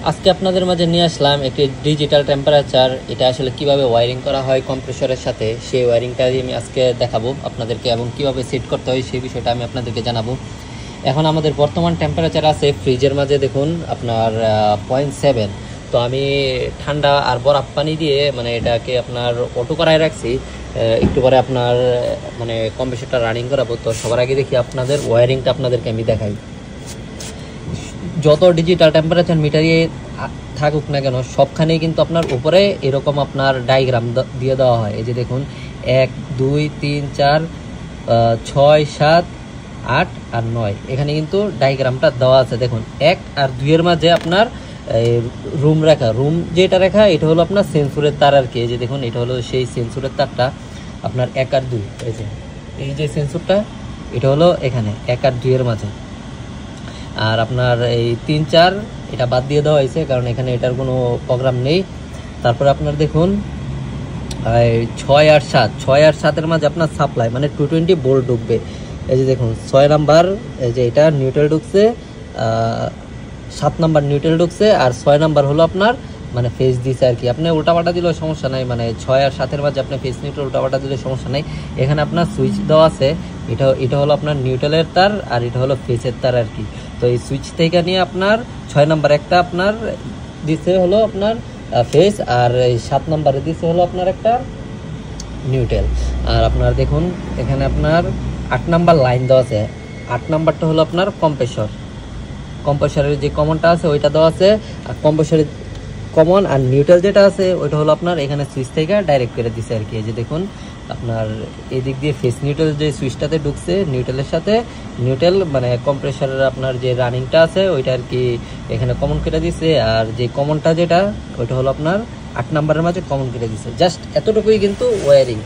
আজকে আপনাদের মাঝে নিয়ে আসলাম একটি ডিজিটাল টেম্পারেচার। এটা আসলে কিভাবে ওয়্যারিং করা হয় কম্প্রেসরের সাথে, সেই ওয়্যারিংটা আমি আজকে দেখাবো আপনাদেরকে, এবং কিভাবে সেট করতে হয় সেই বিষয়টা আমি আপনাদেরকে জানাবো। এখন আমাদের বর্তমান টেম্পারেচার আছে ফ্রিজের মাঝে, দেখুন আপনার 0.7। তো আমি ঠান্ডা আর বরফ পানি দিয়ে মানে এটাকে আপনার অটো করায় রাখছি। একটু পরে আপনার মানে কম্প্রেসরটা রানিং করাবো। তো সবার আগে দেখি আপনাদের ওয়্যারিংটা আপনাদেরকে আমি দেখাই। যত ডিজিটাল টেম্পারেচার মিটারে থাকুক না কেন, সবখানেই কিন্তু আপনার উপরে এরকম আপনার ডায়াগ্রাম দিয়ে দেওয়া হয়। এই যে দেখুন 1 2 3 4 6 7 8 আর 9, এখানে কিন্তু ডায়াগ্রামটা দেওয়া আছে। দেখুন 1 আর 2 এর মাঝে আপনার রুম যেটা রেখা, এটা হলো আপনার সেন্সরের তার আর কি। এই যে দেখুন এটা হলো সেই সেন্সরের তারটা আপনার 1 আর 2। এই যে সেন্সরটা, এটা হলো এখানে 1 আর 2 এর মাঝে। আর আপনার এই 3 4 এটা বাদ দিয়ে দেওয়া হয়েছে, কারণ এখানে এটার কোনো প্রোগ্রাম নেই। তারপরে আপনার দেখুন 6 আর 7 এর মাঝে আপনার সাপ্লাই মানে 220 ভোল্ট ঢুকবে। এই যে দেখুন 6 নাম্বার, এই যে এটা নিউট্রাল ঢুকছে, 7 নাম্বার নিউট্রাল ঢুকছে, আর 6 নাম্বার হলো আপনার মানে ফেজ দিছে আর কি। আপনি উল্টাপাল্টা দিলেও সমস্যা নাই, মানে 6 আর 7 এর মাঝে আপনি ফেজ নিউট্রাল উল্টাপাল্টা দিলে সমস্যা নাই। এখানে আপনার সুইচ দেওয়া আছে, এটা হলো আপনার নিউট্রালের তার, আর এটা হলো ফেজের তার আর কি। তো এই সুইচ থেকে নিয়ে আপনার 6 নাম্বার একটা আপনার দিছে হলো আপনার ফেজ, আর এই 7 নাম্বারে দিছে হলো আপনার একটা নিউট্রাল। আর আপনার দেখুন এখানে আপনার 8 নাম্বার লাইন দেওয়া আছে। 8 নাম্বারটা হলো আপনার কম্প্রেসরের যে কমনটা আছে ওইটা দেওয়া আছে। আর কম্প্রেসরের কমন আর নিউট্রাল যেটা আছে ওইটা হলো আপনার এখানে সুইচ থেকে ডাইরেক্ট করে দিছে আর কি। এই যে দেখুন আপনার এদিক দিয়ে ফেস নিউট্রাল যে সুইচটাতে ঢুকছে, নিউট্রালের সাথে নিউট্রাল মানে কম্প্রেসরের আপনার যে রানিংটা আছে ওইটা আর কি এখানে কমন করে দিছে। আর যে কমনটা যেটা ওইটা হলো আপনার 8 নাম্বারের মাঝে কমন করে দিছে। জাস্ট এতটুকুই কিন্তু ওয়্যারিং।